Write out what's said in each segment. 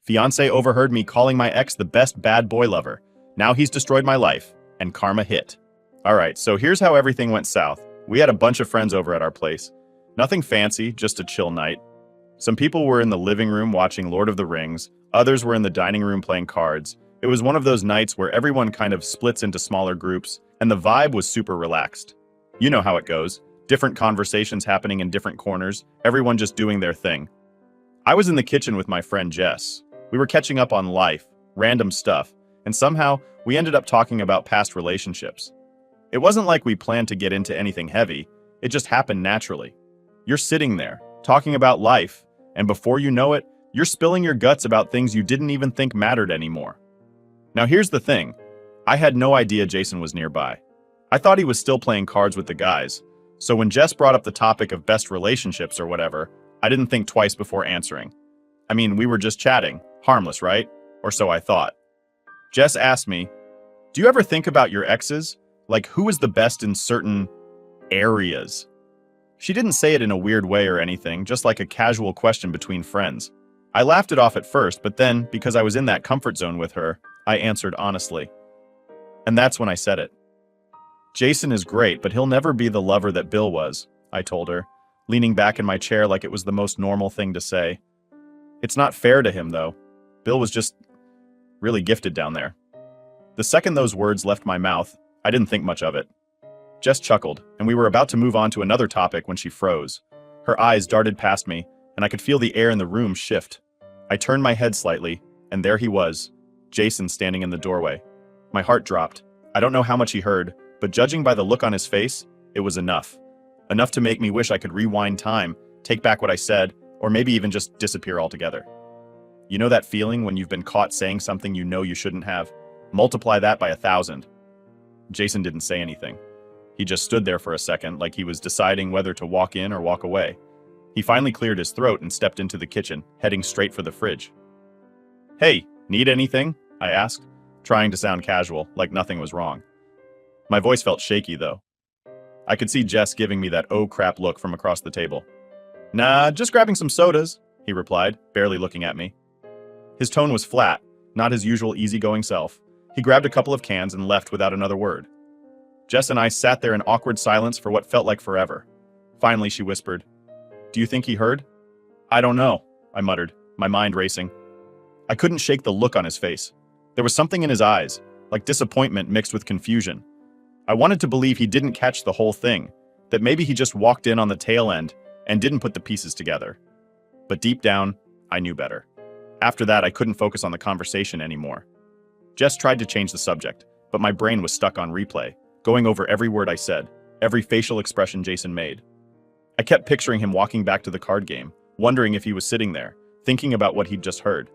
Fiancé overheard me calling my ex the best bad boy lover. Now he's destroyed my life, and karma hit. Alright, so here's how everything went south. We had a bunch of friends over at our place. Nothing fancy, just a chill night. Some people were in the living room watching Lord of the Rings, others were in the dining room playing cards. It was one of those nights where everyone kind of splits into smaller groups, and the vibe was super relaxed. You know how it goes. Different conversations happening in different corners, everyone just doing their thing. I was in the kitchen with my friend Jess. We were catching up on life, random stuff, and somehow we ended up talking about past relationships. It wasn't like we planned to get into anything heavy, it just happened naturally. You're sitting there, talking about life, and before you know it, you're spilling your guts about things you didn't even think mattered anymore. Now here's the thing, I had no idea Jason was nearby. I thought he was still playing cards with the guys, so when Jess brought up the topic of best relationships or whatever, I didn't think twice before answering. I mean, we were just chatting, harmless, right? Or so I thought. Jess asked me, "Do you ever think about your exes? Like who is the best in certain areas?" She didn't say it in a weird way or anything, just like a casual question between friends. I laughed it off at first, but then, because I was in that comfort zone with her, I answered honestly. And that's when I said it. "Jason is great, but he'll never be the lover that Bill was," I told her, leaning back in my chair like it was the most normal thing to say. It's not fair to him, though. Bill was just really gifted down there. The second those words left my mouth, I didn't think much of it. Jess chuckled, and we were about to move on to another topic when she froze. Her eyes darted past me, and I could feel the air in the room shift. I turned my head slightly, and there he was, Jason standing in the doorway. My heart dropped. I don't know how much he heard, but judging by the look on his face, it was enough. Enough to make me wish I could rewind time, take back what I said, or maybe even just disappear altogether. You know that feeling when you've been caught saying something you know you shouldn't have? Multiply that by 1,000. Jason didn't say anything. He just stood there for a second, like he was deciding whether to walk in or walk away. He finally cleared his throat and stepped into the kitchen, heading straight for the fridge. "Hey, need anything?" I asked, trying to sound casual, like nothing was wrong. My voice felt shaky, though. I could see Jess giving me that oh crap look from across the table. "Nah, just grabbing some sodas," he replied, barely looking at me. His tone was flat, not his usual easygoing self. He grabbed a couple of cans and left without another word. Jess and I sat there in awkward silence for what felt like forever. Finally, she whispered, "Do you think he heard?" "I don't know," I muttered, my mind racing. I couldn't shake the look on his face. There was something in his eyes, like disappointment mixed with confusion. I wanted to believe he didn't catch the whole thing, that maybe he just walked in on the tail end and didn't put the pieces together. But deep down, I knew better. After that, I couldn't focus on the conversation anymore. Jess tried to change the subject, but my brain was stuck on replay, going over every word I said, every facial expression Jason made. I kept picturing him walking back to the card game, wondering if he was sitting there, thinking about what he'd just heard.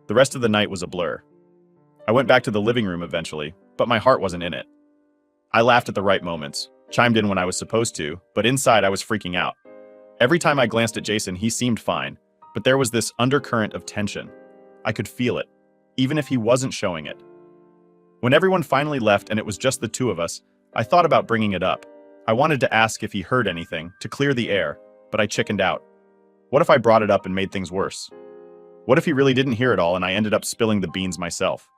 The rest of the night was a blur. I went back to the living room eventually, but my heart wasn't in it. I laughed at the right moments, chimed in when I was supposed to, but inside I was freaking out. Every time I glanced at Jason, he seemed fine, but there was this undercurrent of tension. I could feel it, even if he wasn't showing it. When everyone finally left and it was just the two of us, I thought about bringing it up. I wanted to ask if he heard anything, to clear the air, but I chickened out. What if I brought it up and made things worse? What if he really didn't hear it all and I ended up spilling the beans myself?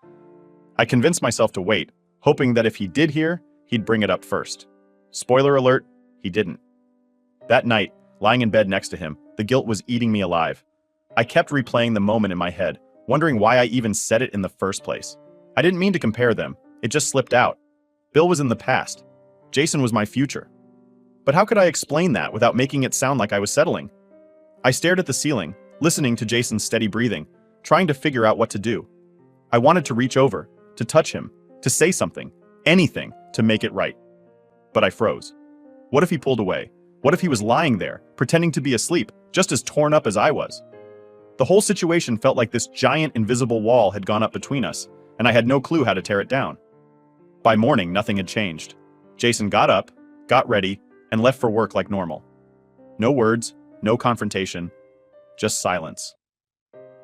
I convinced myself to wait, hoping that if he did hear, he'd bring it up first. Spoiler alert, he didn't. That night, lying in bed next to him, the guilt was eating me alive. I kept replaying the moment in my head, wondering why I even said it in the first place. I didn't mean to compare them, it just slipped out. Bill was in the past. Jason was my future. But how could I explain that without making it sound like I was settling? I stared at the ceiling, listening to Jason's steady breathing, trying to figure out what to do. I wanted to reach over, to touch him, to say something, anything, to make it right. But I froze. What if he pulled away? What if he was lying there, pretending to be asleep, just as torn up as I was? The whole situation felt like this giant invisible wall had gone up between us, and I had no clue how to tear it down. By morning, nothing had changed. Jason got up, got ready, and left for work like normal. No words, no confrontation, just silence.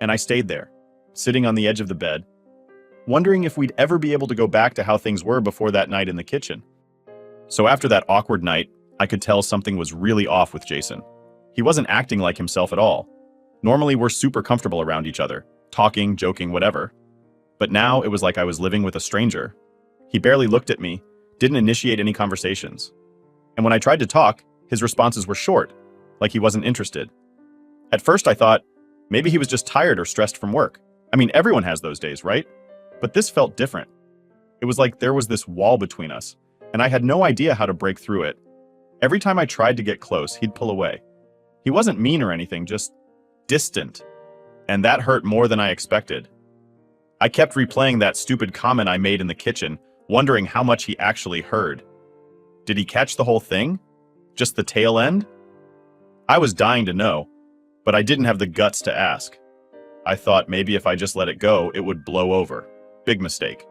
And I stayed there, sitting on the edge of the bed, wondering if we'd ever be able to go back to how things were before that night in the kitchen. So after that awkward night, I could tell something was really off with Jason. He wasn't acting like himself at all. Normally we're super comfortable around each other, talking, joking, whatever. But now it was like I was living with a stranger. He barely looked at me, didn't initiate any conversations. And when I tried to talk, his responses were short, like he wasn't interested. At first I thought, maybe he was just tired or stressed from work. I mean, everyone has those days, right? But this felt different. It was like there was this wall between us, and I had no idea how to break through it. Every time I tried to get close, he'd pull away. He wasn't mean or anything, just distant. And that hurt more than I expected. I kept replaying that stupid comment I made in the kitchen, wondering how much he actually heard. Did he catch the whole thing? Just the tail end? I was dying to know, but I didn't have the guts to ask. I thought maybe if I just let it go, it would blow over. Big mistake.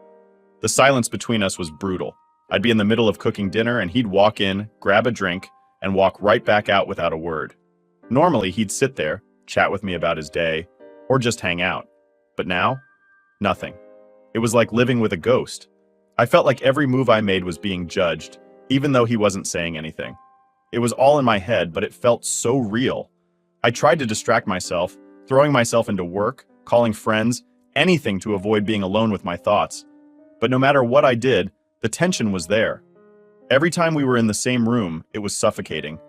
The silence between us was brutal. I'd be in the middle of cooking dinner and he'd walk in, grab a drink, and walk right back out without a word. Normally, he'd sit there, chat with me about his day, or just hang out. But now, nothing. It was like living with a ghost. I felt like every move I made was being judged, even though he wasn't saying anything. It was all in my head, but it felt so real. I tried to distract myself, throwing myself into work, calling friends, anything to avoid being alone with my thoughts. But no matter what I did, the tension was there. Every time we were in the same room, it was suffocating.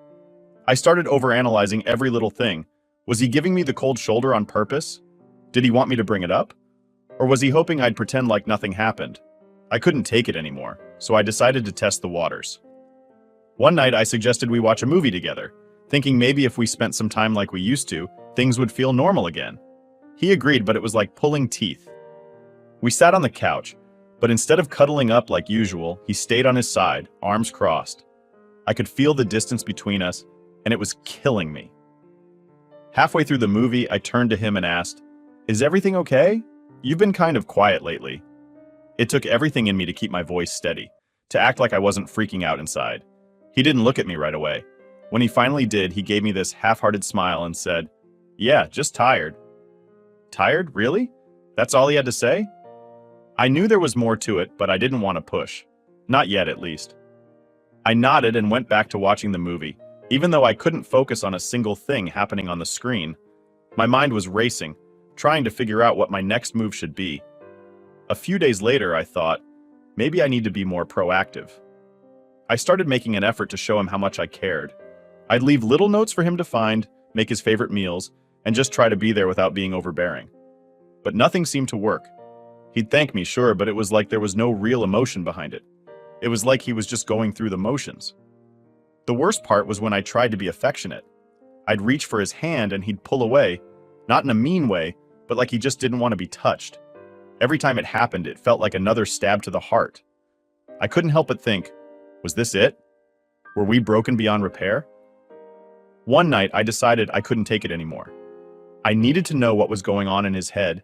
I started overanalyzing every little thing. Was he giving me the cold shoulder on purpose? Did he want me to bring it up? Or was he hoping I'd pretend like nothing happened? I couldn't take it anymore, so I decided to test the waters. One night I suggested we watch a movie together, thinking maybe if we spent some time like we used to, things would feel normal again. He agreed, but it was like pulling teeth. We sat on the couch, but instead of cuddling up like usual, he stayed on his side, arms crossed. I could feel the distance between us, and it was killing me. Halfway through the movie, I turned to him and asked, "Is everything okay? You've been kind of quiet lately." It took everything in me to keep my voice steady, to act like I wasn't freaking out inside. He didn't look at me right away. When he finally did, he gave me this half-hearted smile and said, "Yeah, just tired." Tired? Really? That's all he had to say? I knew there was more to it, but I didn't want to push. Not yet, at least. I nodded and went back to watching the movie, even though I couldn't focus on a single thing happening on the screen. My mind was racing, trying to figure out what my next move should be. A few days later, I thought, maybe I need to be more proactive. I started making an effort to show him how much I cared. I'd leave little notes for him to find, make his favorite meals, and just try to be there without being overbearing. But nothing seemed to work. He'd thank me, sure, but it was like there was no real emotion behind it. It was like he was just going through the motions. The worst part was when I tried to be affectionate. I'd reach for his hand and he'd pull away, not in a mean way, but like he just didn't want to be touched. Every time it happened, it felt like another stab to the heart. I couldn't help but think, was this it? Were we broken beyond repair? One night, I decided I couldn't take it anymore. I needed to know what was going on in his head,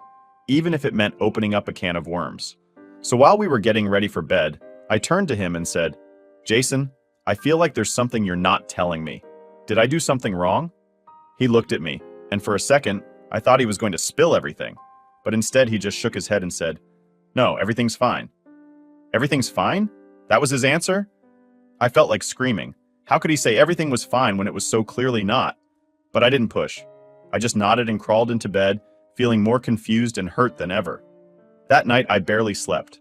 even if it meant opening up a can of worms. So while we were getting ready for bed, I turned to him and said, "Jason, I feel like there's something you're not telling me. Did I do something wrong?" He looked at me, and for a second, I thought he was going to spill everything. But instead, he just shook his head and said, "No, everything's fine." Everything's fine? That was his answer? I felt like screaming. How could he say everything was fine when it was so clearly not? But I didn't push. I just nodded and crawled into bed, feeling more confused and hurt than ever. That night, I barely slept.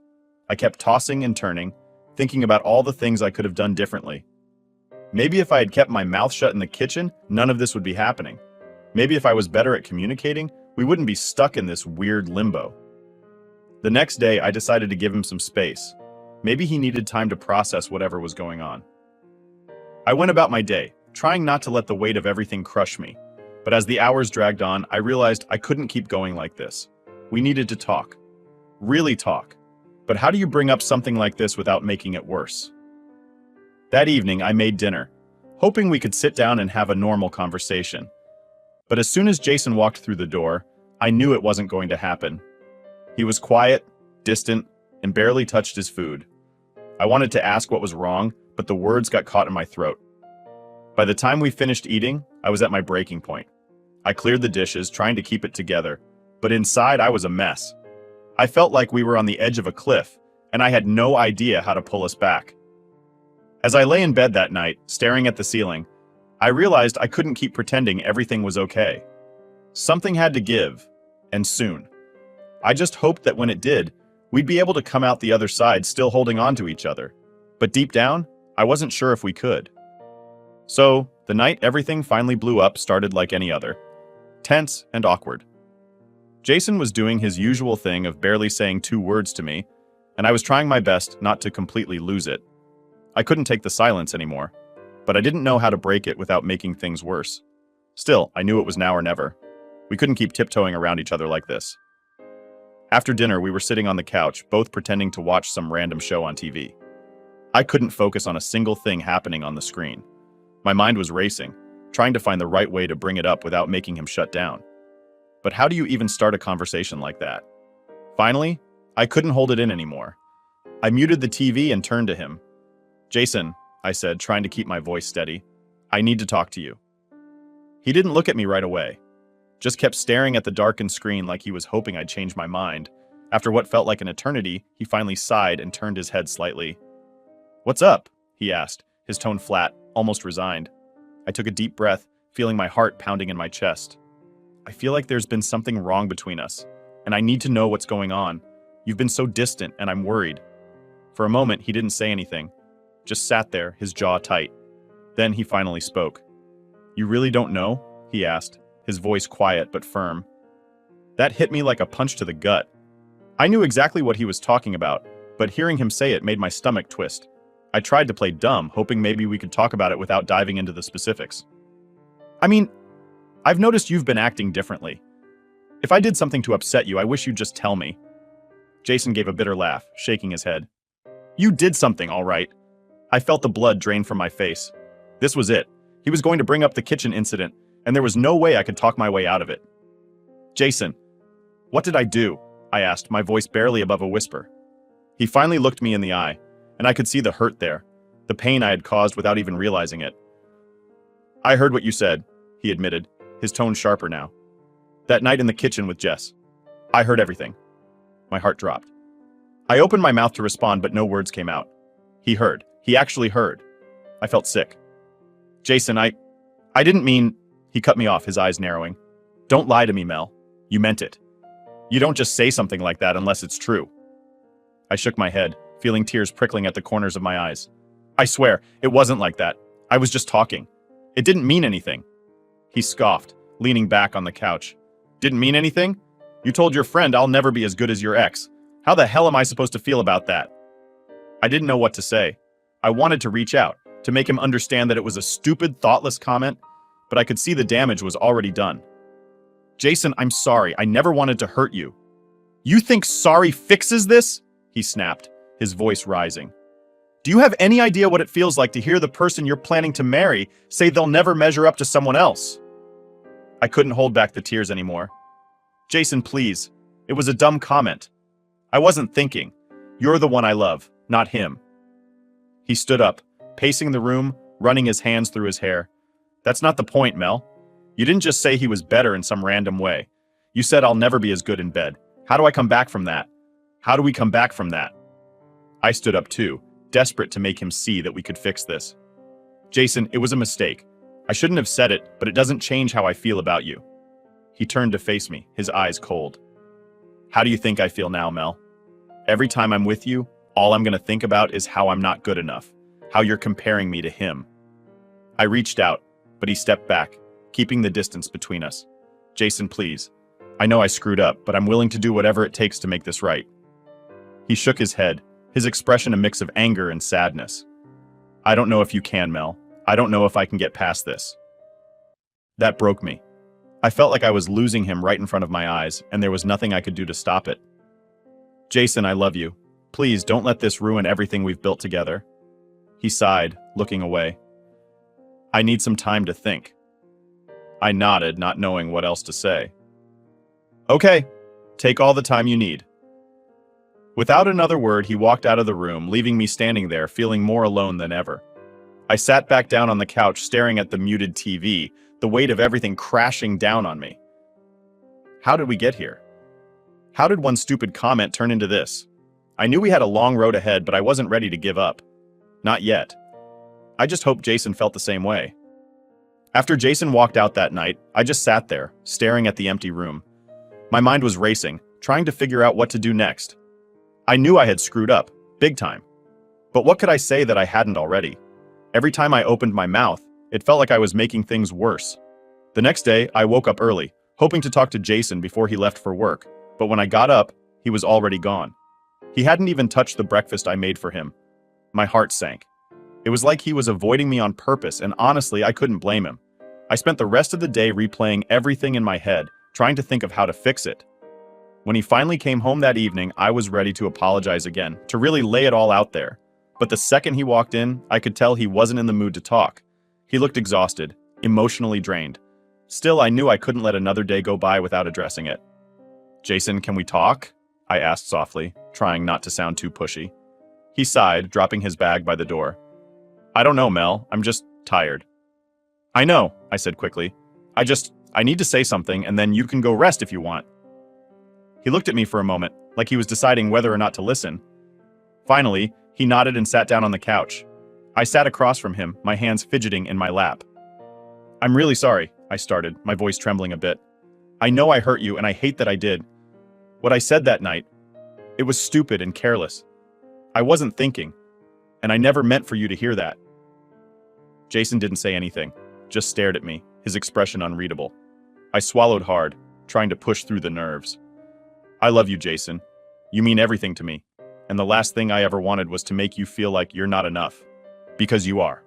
I kept tossing and turning, thinking about all the things I could have done differently. Maybe if I had kept my mouth shut in the kitchen, none of this would be happening. Maybe if I was better at communicating, we wouldn't be stuck in this weird limbo. The next day, I decided to give him some space. Maybe he needed time to process whatever was going on. I went about my day, trying not to let the weight of everything crush me. But as the hours dragged on, I realized I couldn't keep going like this. We needed to talk. Really talk. But how do you bring up something like this without making it worse? That evening, I made dinner, hoping we could sit down and have a normal conversation. But as soon as Jason walked through the door, I knew it wasn't going to happen. He was quiet, distant, and barely touched his food. I wanted to ask what was wrong, but the words got caught in my throat. By the time we finished eating, I was at my breaking point. I cleared the dishes, trying to keep it together, but inside I was a mess. I felt like we were on the edge of a cliff, and I had no idea how to pull us back. As I lay in bed that night, staring at the ceiling, I realized I couldn't keep pretending everything was okay. Something had to give, and soon. I just hoped that when it did, we'd be able to come out the other side still holding on to each other. But deep down, I wasn't sure if we could. So, the night everything finally blew up started like any other. Tense and awkward. Jason was doing his usual thing of barely saying 2 words to me, and I was trying my best not to completely lose it. I couldn't take the silence anymore, but I didn't know how to break it without making things worse. Still, I knew it was now or never. We couldn't keep tiptoeing around each other like this. After dinner, we were sitting on the couch, both pretending to watch some random show on TV. I couldn't focus on a single thing happening on the screen. My mind was racing, trying to find the right way to bring it up without making him shut down. But how do you even start a conversation like that? Finally, I couldn't hold it in anymore. I muted the TV and turned to him. "Jason," I said, trying to keep my voice steady, "I need to talk to you." He didn't look at me right away, just kept staring at the darkened screen like he was hoping I'd change my mind. After what felt like an eternity, he finally sighed and turned his head slightly. "What's up?" he asked, his tone flat, almost resigned. I took a deep breath, feeling my heart pounding in my chest. "I feel like there's been something wrong between us, and I need to know what's going on. You've been so distant, and I'm worried." For a moment, he didn't say anything, just sat there, his jaw tight. Then he finally spoke. "You really don't know?" he asked, his voice quiet but firm. That hit me like a punch to the gut. I knew exactly what he was talking about, but hearing him say it made my stomach twist. I tried to play dumb, hoping maybe we could talk about it without diving into the specifics. "I mean, I've noticed you've been acting differently. If I did something to upset you, I wish you'd just tell me." Jason gave a bitter laugh, shaking his head. "You did something, all right." I felt the blood drain from my face. This was it. He was going to bring up the kitchen incident, and there was no way I could talk my way out of it. "Jason, what did I do?" I asked, my voice barely above a whisper. He finally looked me in the eye, and I could see the hurt there, the pain I had caused without even realizing it. "I heard what you said," he admitted, his tone sharper now. "That night in the kitchen with Jess. I heard everything." My heart dropped. I opened my mouth to respond, but no words came out. He heard. He actually heard. I felt sick. "Jason, I didn't mean..." He cut me off, his eyes narrowing. "Don't lie to me, Mel. You meant it. You don't just say something like that unless it's true." I shook my head, feeling tears prickling at the corners of my eyes. "I swear, it wasn't like that. I was just talking. It didn't mean anything." He scoffed, leaning back on the couch. "Didn't mean anything? You told your friend I'll never be as good as your ex. How the hell am I supposed to feel about that?" I didn't know what to say. I wanted to reach out, to make him understand that it was a stupid, thoughtless comment, but I could see the damage was already done. "Jason, I'm sorry. I never wanted to hurt you." "You think sorry fixes this?" he snapped, his voice rising. "Do you have any idea what it feels like to hear the person you're planning to marry say they'll never measure up to someone else?" I couldn't hold back the tears anymore. "Jason, please. It was a dumb comment. I wasn't thinking. You're the one I love, not him." He stood up, pacing the room, running his hands through his hair. "That's not the point, Mel. You didn't just say he was better in some random way. You said I'll never be as good in bed. How do I come back from that? How do we come back from that?" I stood up too, desperate to make him see that we could fix this. "Jason, it was a mistake. I shouldn't have said it, but it doesn't change how I feel about you." He turned to face me, his eyes cold. "How do you think I feel now, Mel? Every time I'm with you, all I'm going to think about is how I'm not good enough, how you're comparing me to him." I reached out, but he stepped back, keeping the distance between us. "Jason, please. I know I screwed up, but I'm willing to do whatever it takes to make this right." He shook his head, his expression a mix of anger and sadness. "I don't know if you can, Mel. I don't know if I can get past this." That broke me. I felt like I was losing him right in front of my eyes, and there was nothing I could do to stop it. "Jason, I love you. Please don't let this ruin everything we've built together." He sighed, looking away. "I need some time to think." I nodded, not knowing what else to say. "Okay, take all the time you need." Without another word, he walked out of the room, leaving me standing there, feeling more alone than ever. I sat back down on the couch, staring at the muted TV, the weight of everything crashing down on me. How did we get here? How did one stupid comment turn into this? I knew we had a long road ahead, but I wasn't ready to give up. Not yet. I just hoped Jason felt the same way. After Jason walked out that night, I just sat there, staring at the empty room. My mind was racing, trying to figure out what to do next. I knew I had screwed up, big time. But what could I say that I hadn't already? Every time I opened my mouth, it felt like I was making things worse. The next day, I woke up early, hoping to talk to Jason before he left for work, but when I got up, he was already gone. He hadn't even touched the breakfast I made for him. My heart sank. It was like he was avoiding me on purpose, and honestly, I couldn't blame him. I spent the rest of the day replaying everything in my head, trying to think of how to fix it. When he finally came home that evening, I was ready to apologize again, to really lay it all out there. But the second he walked in, I could tell he wasn't in the mood to talk. He looked exhausted, emotionally drained. Still, I knew I couldn't let another day go by without addressing it. "Jason, can we talk?" I asked softly, trying not to sound too pushy. He sighed, dropping his bag by the door. "I don't know, Mel. I'm just tired." "I know," I said quickly. I need to say something, and then you can go rest if you want." He looked at me for a moment, like he was deciding whether or not to listen. Finally, he nodded and sat down on the couch. I sat across from him, my hands fidgeting in my lap. "I'm really sorry," I started, my voice trembling a bit. "I know I hurt you, and I hate that I did. What I said that night, it was stupid and careless. I wasn't thinking, and I never meant for you to hear that." Jason didn't say anything, just stared at me, his expression unreadable. I swallowed hard, trying to push through the nerves. "I love you, Jason. You mean everything to me, and the last thing I ever wanted was to make you feel like you're not enough. Because you are.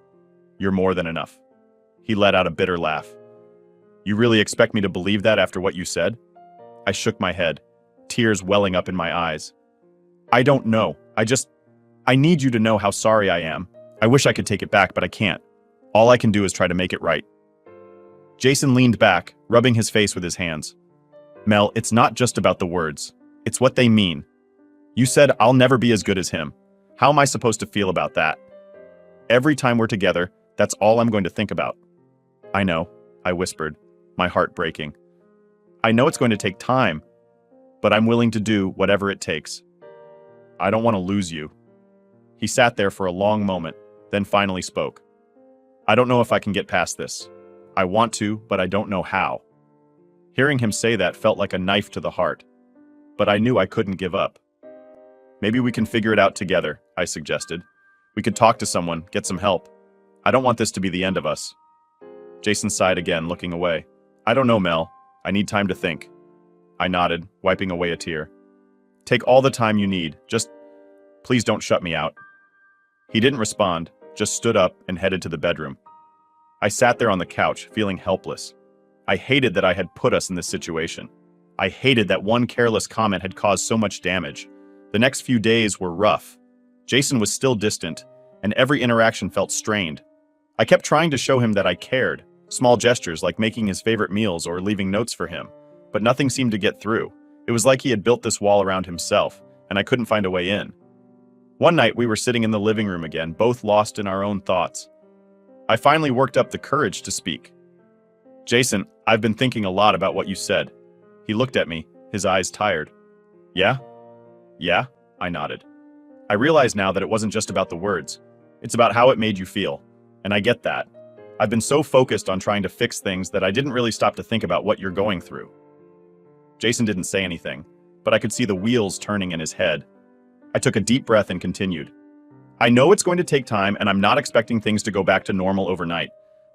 You're more than enough." He let out a bitter laugh. "You really expect me to believe that after what you said?" I shook my head, tears welling up in my eyes. "I don't know. I need you to know how sorry I am. I wish I could take it back, but I can't. All I can do is try to make it right." Jason leaned back, rubbing his face with his hands. "Mel, it's not just about the words. It's what they mean. You said I'll never be as good as him. How am I supposed to feel about that? Every time we're together, that's all I'm going to think about." "I know," I whispered, my heart breaking. "I know it's going to take time, but I'm willing to do whatever it takes. I don't want to lose you." He sat there for a long moment, then finally spoke. "I don't know if I can get past this. I want to, but I don't know how." Hearing him say that felt like a knife to the heart, but I knew I couldn't give up. "Maybe we can figure it out together," I suggested. "We could talk to someone, get some help. I don't want this to be the end of us." Jason sighed again, looking away. "I don't know, Mel. I need time to think." I nodded, wiping away a tear. "Take all the time you need. Just please don't shut me out." He didn't respond, just stood up and headed to the bedroom. I sat there on the couch, feeling helpless. I hated that I had put us in this situation. I hated that one careless comment had caused so much damage. The next few days were rough. Jason was still distant, and every interaction felt strained. I kept trying to show him that I cared, small gestures like making his favorite meals or leaving notes for him, but nothing seemed to get through. It was like he had built this wall around himself, and I couldn't find a way in. One night we were sitting in the living room again, both lost in our own thoughts. I finally worked up the courage to speak. "Jason, I've been thinking a lot about what you said." He looked at me, his eyes tired. "Yeah?" "Yeah," I nodded. "I realize now that it wasn't just about the words. It's about how it made you feel. And I get that. I've been so focused on trying to fix things that I didn't really stop to think about what you're going through." Jason didn't say anything, but I could see the wheels turning in his head. I took a deep breath and continued. "I know it's going to take time, and I'm not expecting things to go back to normal overnight,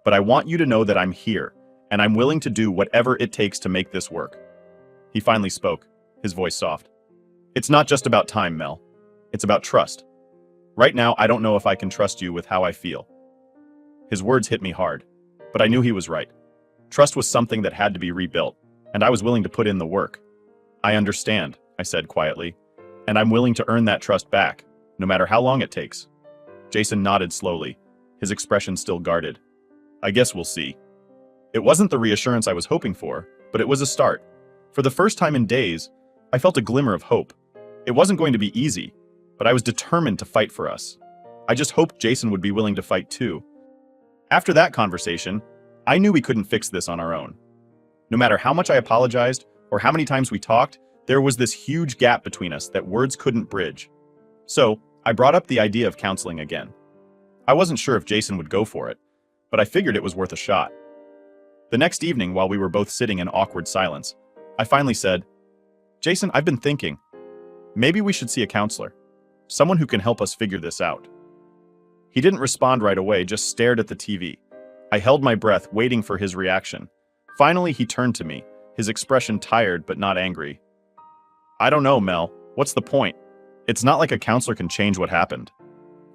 but I want you to know that I'm here, and I'm willing to do whatever it takes to make this work." He finally spoke, his voice soft. "It's not just about time, Mel. It's about trust. Right now, I don't know if I can trust you with how I feel." His words hit me hard, but I knew he was right. Trust was something that had to be rebuilt, and I was willing to put in the work. "I understand," I said quietly, "and I'm willing to earn that trust back, no matter how long it takes." Jason nodded slowly, his expression still guarded. "I guess we'll see." It wasn't the reassurance I was hoping for, but it was a start. For the first time in days, I felt a glimmer of hope. It wasn't going to be easy, but I was determined to fight for us. I just hoped Jason would be willing to fight too. After that conversation, I knew we couldn't fix this on our own. No matter how much I apologized or how many times we talked, there was this huge gap between us that words couldn't bridge. So, I brought up the idea of counseling again. I wasn't sure if Jason would go for it, but I figured it was worth a shot. The next evening, while we were both sitting in awkward silence, I finally said, Jason, I've been thinking. Maybe we should see a counselor. Someone who can help us figure this out. He didn't respond right away, just stared at the TV. I held my breath, waiting for his reaction. Finally, he turned to me, his expression tired but not angry. I don't know, Mel. What's the point? It's not like a counselor can change what happened.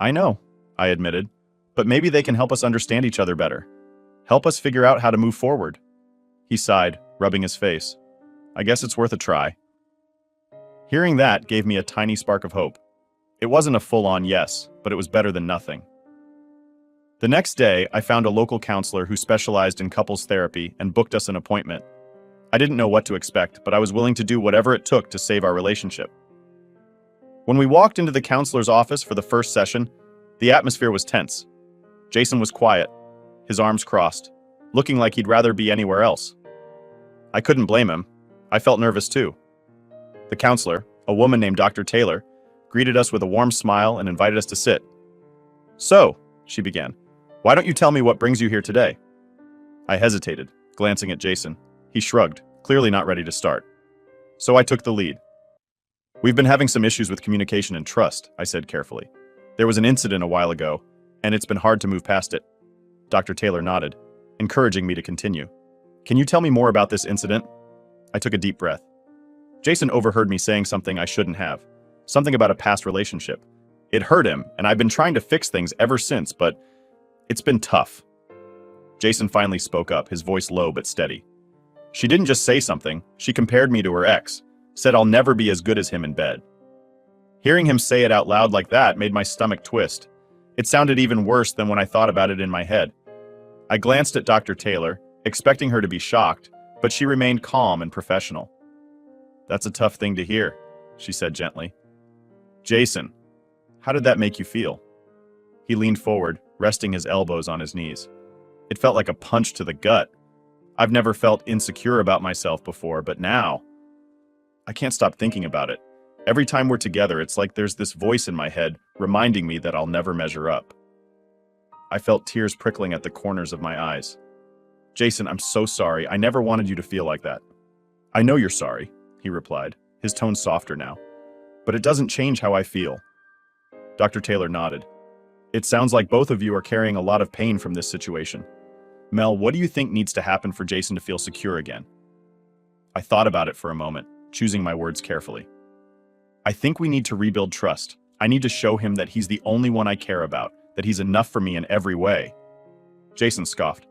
I know, I admitted. But maybe they can help us understand each other better. Help us figure out how to move forward. He sighed, rubbing his face. I guess it's worth a try. Hearing that gave me a tiny spark of hope. It wasn't a full-on yes, but it was better than nothing. The next day, I found a local counselor who specialized in couples therapy and booked us an appointment. I didn't know what to expect, but I was willing to do whatever it took to save our relationship. When we walked into the counselor's office for the first session, the atmosphere was tense. Jason was quiet, his arms crossed, looking like he'd rather be anywhere else. I couldn't blame him. I felt nervous too. The counselor, a woman named Dr. Taylor, greeted us with a warm smile and invited us to sit. So, she began, why don't you tell me what brings you here today? I hesitated, glancing at Jason. He shrugged, clearly not ready to start. So I took the lead. We've been having some issues with communication and trust, I said carefully. There was an incident a while ago, and it's been hard to move past it. Dr. Taylor nodded, encouraging me to continue. Can you tell me more about this incident? I took a deep breath. Jason overheard me saying something I shouldn't have. Something about a past relationship. It hurt him, and I've been trying to fix things ever since, but it's been tough. Jason finally spoke up, his voice low but steady. She didn't just say something, she compared me to her ex, said I'll never be as good as him in bed. Hearing him say it out loud like that made my stomach twist. It sounded even worse than when I thought about it in my head. I glanced at Dr. Taylor, expecting her to be shocked, but she remained calm and professional. That's a tough thing to hear, she said gently. Jason, how did that make you feel? He leaned forward, resting his elbows on his knees. It felt like a punch to the gut. I've never felt insecure about myself before, but now, I can't stop thinking about it. Every time we're together, it's like there's this voice in my head reminding me that I'll never measure up. I felt tears prickling at the corners of my eyes. Jason, I'm so sorry. I never wanted you to feel like that. I know you're sorry, he replied, his tone softer now. But it doesn't change how I feel. Dr. Taylor nodded. It sounds like both of you are carrying a lot of pain from this situation. Mel, what do you think needs to happen for Jason to feel secure again? I thought about it for a moment, choosing my words carefully. I think we need to rebuild trust. I need to show him that he's the only one I care about, that he's enough for me in every way. Jason scoffed.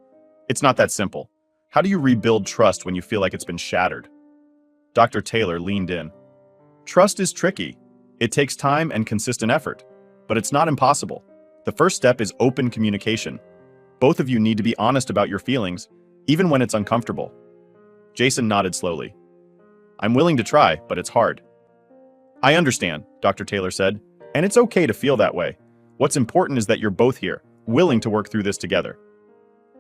It's not that simple. How do you rebuild trust when you feel like it's been shattered? Dr. Taylor leaned in. Trust is tricky. It takes time and consistent effort, but it's not impossible. The first step is open communication. Both of you need to be honest about your feelings, even when it's uncomfortable. Jason nodded slowly. I'm willing to try, but it's hard. I understand, Dr. Taylor said, and it's okay to feel that way. What's important is that you're both here, willing to work through this together.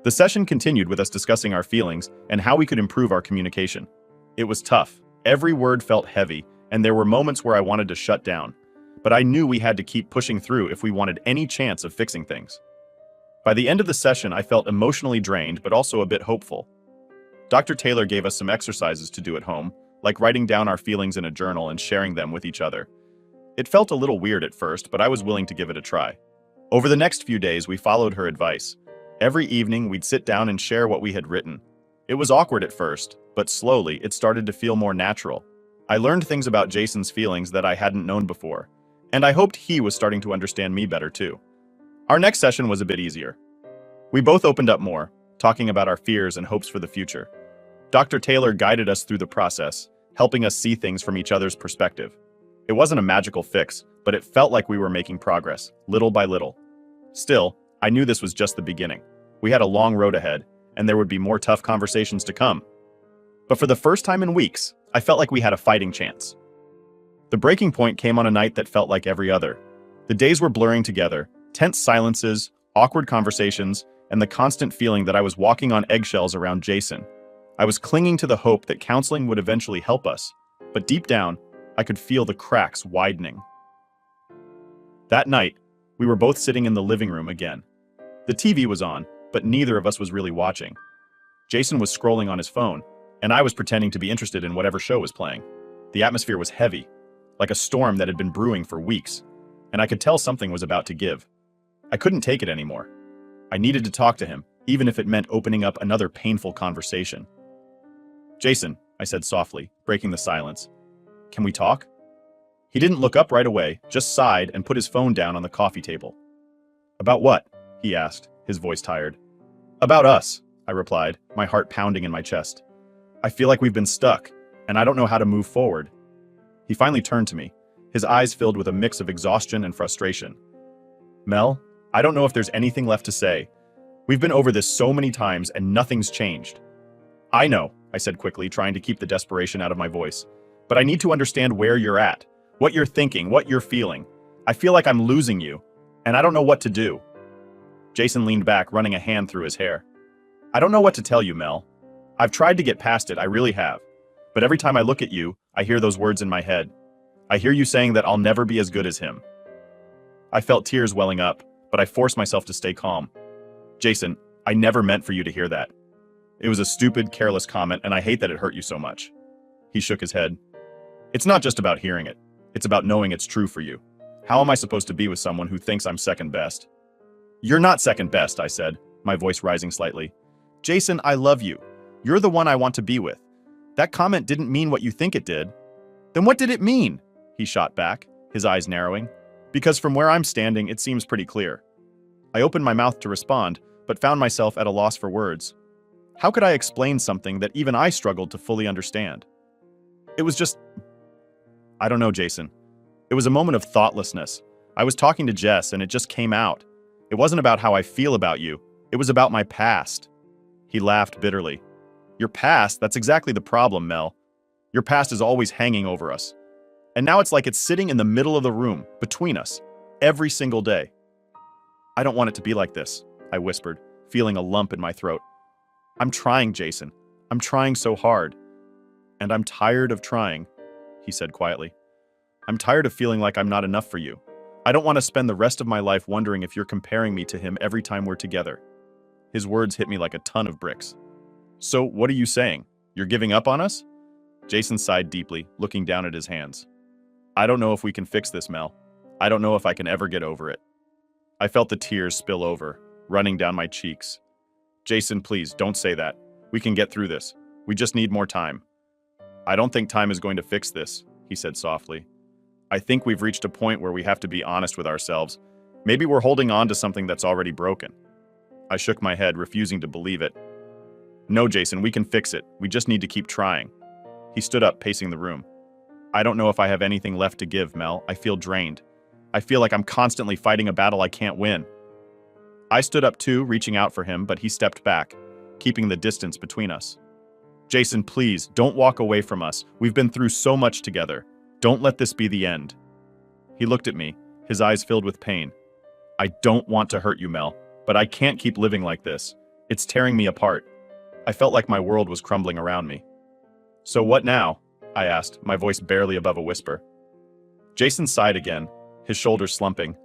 The session continued with us discussing our feelings and how we could improve our communication. It was tough. Every word felt heavy, and there were moments where I wanted to shut down. But I knew we had to keep pushing through if we wanted any chance of fixing things. By the end of the session, I felt emotionally drained, but also a bit hopeful. Dr. Taylor gave us some exercises to do at home, like writing down our feelings in a journal and sharing them with each other. It felt a little weird at first, but I was willing to give it a try. Over the next few days, we followed her advice. Every evening, we'd sit down and share what we had written. It was awkward at first, but slowly, it started to feel more natural. I learned things about Jason's feelings that I hadn't known before, and I hoped he was starting to understand me better too. Our next session was a bit easier. We both opened up more, talking about our fears and hopes for the future. Dr. Taylor guided us through the process, helping us see things from each other's perspective. It wasn't a magical fix, but it felt like we were making progress, little by little. Still, I knew this was just the beginning. We had a long road ahead, and there would be more tough conversations to come. But for the first time in weeks, I felt like we had a fighting chance. The breaking point came on a night that felt like every other. The days were blurring together, tense silences, awkward conversations, and the constant feeling that I was walking on eggshells around Jason. I was clinging to the hope that counseling would eventually help us, but deep down, I could feel the cracks widening. That night, we were both sitting in the living room again. The TV was on, but neither of us was really watching. Jason was scrolling on his phone, and I was pretending to be interested in whatever show was playing. The atmosphere was heavy, like a storm that had been brewing for weeks, and I could tell something was about to give. I couldn't take it anymore. I needed to talk to him, even if it meant opening up another painful conversation. "Jason," I said softly, breaking the silence. "Can we talk?" He didn't look up right away, just sighed and put his phone down on the coffee table. "About what?" he asked, his voice tired. "About us," I replied, my heart pounding in my chest. "I feel like we've been stuck, and I don't know how to move forward." He finally turned to me, his eyes filled with a mix of exhaustion and frustration. "Mel, I don't know if there's anything left to say. We've been over this so many times and nothing's changed." "I know," I said quickly, trying to keep the desperation out of my voice. "But I need to understand where you're at, what you're thinking, what you're feeling. I feel like I'm losing you, and I don't know what to do." Jason leaned back, running a hand through his hair. "I don't know what to tell you, Mel. I've tried to get past it, I really have. But every time I look at you, I hear those words in my head. I hear you saying that I'll never be as good as him." I felt tears welling up, but I forced myself to stay calm. "Jason, I never meant for you to hear that. It was a stupid, careless comment, and I hate that it hurt you so much." He shook his head. "It's not just about hearing it. It's about knowing it's true for you. How am I supposed to be with someone who thinks I'm second best?" "You're not second best," I said, my voice rising slightly. "Jason, I love you. You're the one I want to be with. That comment didn't mean what you think it did." "Then what did it mean?" he shot back, his eyes narrowing. "Because from where I'm standing, it seems pretty clear." I opened my mouth to respond, but found myself at a loss for words. How could I explain something that even I struggled to fully understand? It was just... I don't know, Jason. It was a moment of thoughtlessness. I was talking to Jess, and it just came out. It wasn't about how I feel about you. It was about my past. He laughed bitterly. "Your past? That's exactly the problem, Mel. Your past is always hanging over us. And now it's like it's sitting in the middle of the room, between us, every single day." "I don't want it to be like this," I whispered, feeling a lump in my throat. "I'm trying, Jason. I'm trying so hard. And I'm tired of trying," he said quietly. "I'm tired of feeling like I'm not enough for you. I don't want to spend the rest of my life wondering if you're comparing me to him every time we're together." His words hit me like a ton of bricks. "So, what are you saying? You're giving up on us?" Jason sighed deeply, looking down at his hands. "I don't know if we can fix this, Mel. I don't know if I can ever get over it." I felt the tears spill over, running down my cheeks. "Jason, please, don't say that. We can get through this. We just need more time." "I don't think time is going to fix this," he said softly. "I think we've reached a point where we have to be honest with ourselves. Maybe we're holding on to something that's already broken." I shook my head, refusing to believe it. "No, Jason, we can fix it. We just need to keep trying." He stood up, pacing the room. "I don't know if I have anything left to give, Mel. I feel drained. I feel like I'm constantly fighting a battle I can't win." I stood up too, reaching out for him, but he stepped back, keeping the distance between us. "Jason, please, don't walk away from us. We've been through so much together. Don't let this be the end." He looked at me, his eyes filled with pain. "I don't want to hurt you, Mel, but I can't keep living like this. It's tearing me apart." I felt like my world was crumbling around me. "So what now?" I asked, my voice barely above a whisper. Jason sighed again, his shoulders slumping.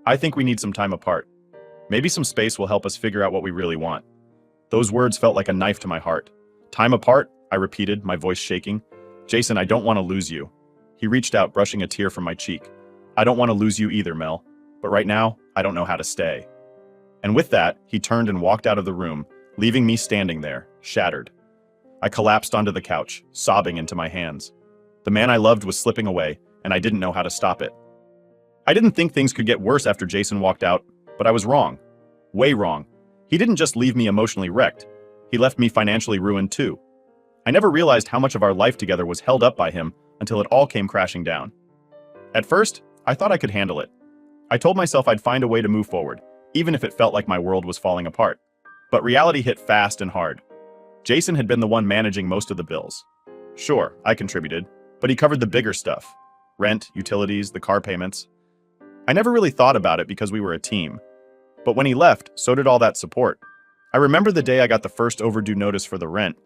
"I think we need some time apart. Maybe some space will help us figure out what we really want." Those words felt like a knife to my heart. "Time apart?" I repeated, my voice shaking. "Jason, I don't want to lose you." He reached out, brushing a tear from my cheek. "I don't want to lose you either, Mel. But right now, I don't know how to stay." And with that, he turned and walked out of the room, leaving me standing there, shattered. I collapsed onto the couch, sobbing into my hands. The man I loved was slipping away, and I didn't know how to stop it. I didn't think things could get worse after Jason walked out, but I was wrong. Way wrong. He didn't just leave me emotionally wrecked. He left me financially ruined too. I never realized how much of our life together was held up by him until it all came crashing down. At first, I thought I could handle it. I told myself I'd find a way to move forward, even if it felt like my world was falling apart. But reality hit fast and hard. Jason had been the one managing most of the bills. Sure, I contributed, but he covered the bigger stuff. Rent, utilities, the car payments. I never really thought about it because we were a team. But when he left, so did all that support. I remember the day I got the first overdue notice for the rent.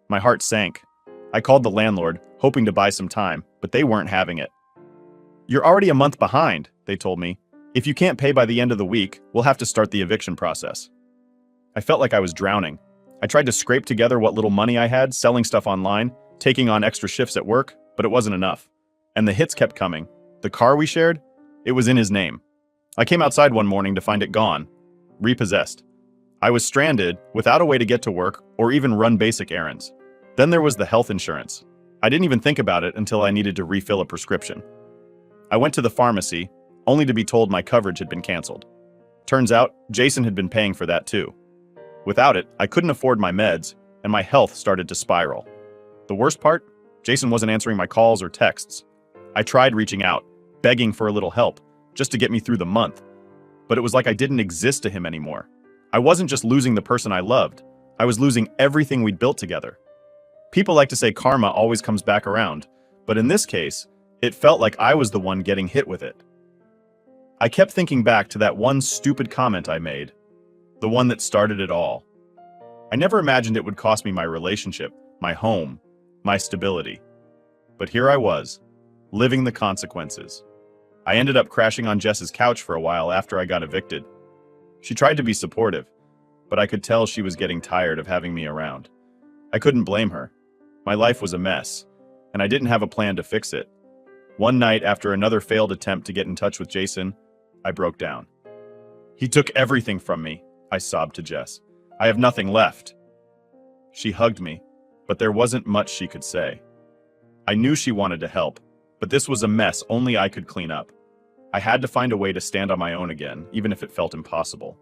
My heart sank. I called the landlord, hoping to buy some time, but they weren't having it. "You're already a month behind," they told me. "If you can't pay by the end of the week, we'll have to start the eviction process." I felt like I was drowning. I tried to scrape together what little money I had, selling stuff online, taking on extra shifts at work, But it wasn't enough. And the hits kept coming. The car we shared? It was in his name. I came outside one morning to find it gone, repossessed. I was stranded, without a way to get to work or even run basic errands. Then there was the health insurance. I didn't even think about it until I needed to refill a prescription. I went to the pharmacy, only to be told my coverage had been canceled. Turns out, Jason had been paying for that too. Without it, I couldn't afford my meds, and my health started to spiral. The worst part? Jason wasn't answering my calls or texts. I tried reaching out, begging for a little help, just to get me through the month. But it was like I didn't exist to him anymore. I wasn't just losing the person I loved, I was losing everything we'd built together. People like to say karma always comes back around, but in this case, it felt like I was the one getting hit with it. I kept thinking back to that one stupid comment I made, the one that started it all. I never imagined it would cost me my relationship, my home, my stability. But here I was, living the consequences. I ended up crashing on Jess's couch for a while after I got evicted. She tried to be supportive, but I could tell she was getting tired of having me around. I couldn't blame her. My life was a mess, and I didn't have a plan to fix it. One night, after another failed attempt to get in touch with Jason, I broke down. "He took everything from me," I sobbed to Jess. "I have nothing left." She hugged me, but there wasn't much she could say. I knew she wanted to help, but this was a mess only I could clean up. I had to find a way to stand on my own again, even if it felt impossible.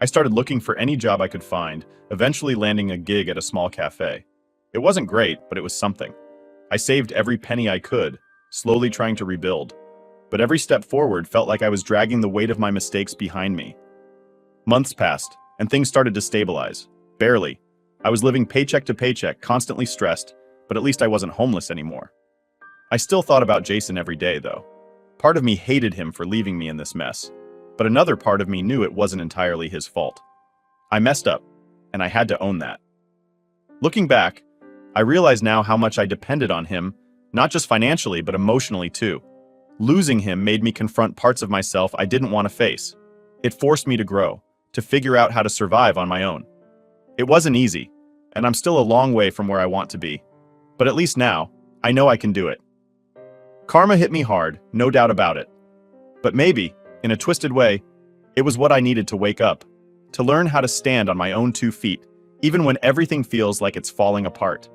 I started looking for any job I could find, eventually landing a gig at a small cafe. It wasn't great, but it was something. I saved every penny I could, slowly trying to rebuild. But every step forward felt like I was dragging the weight of my mistakes behind me. Months passed, and things started to stabilize. Barely. I was living paycheck to paycheck, constantly stressed, but at least I wasn't homeless anymore. I still thought about Jason every day, though. Part of me hated him for leaving me in this mess, but another part of me knew it wasn't entirely his fault. I messed up, and I had to own that. Looking back, I realize now how much I depended on him, not just financially, but emotionally too. Losing him made me confront parts of myself I didn't want to face. It forced me to grow, to figure out how to survive on my own. It wasn't easy, and I'm still a long way from where I want to be. But at least now, I know I can do it. Karma hit me hard, no doubt about it. But maybe, in a twisted way, it was what I needed to wake up, to learn how to stand on my own 2 feet, even when everything feels like it's falling apart.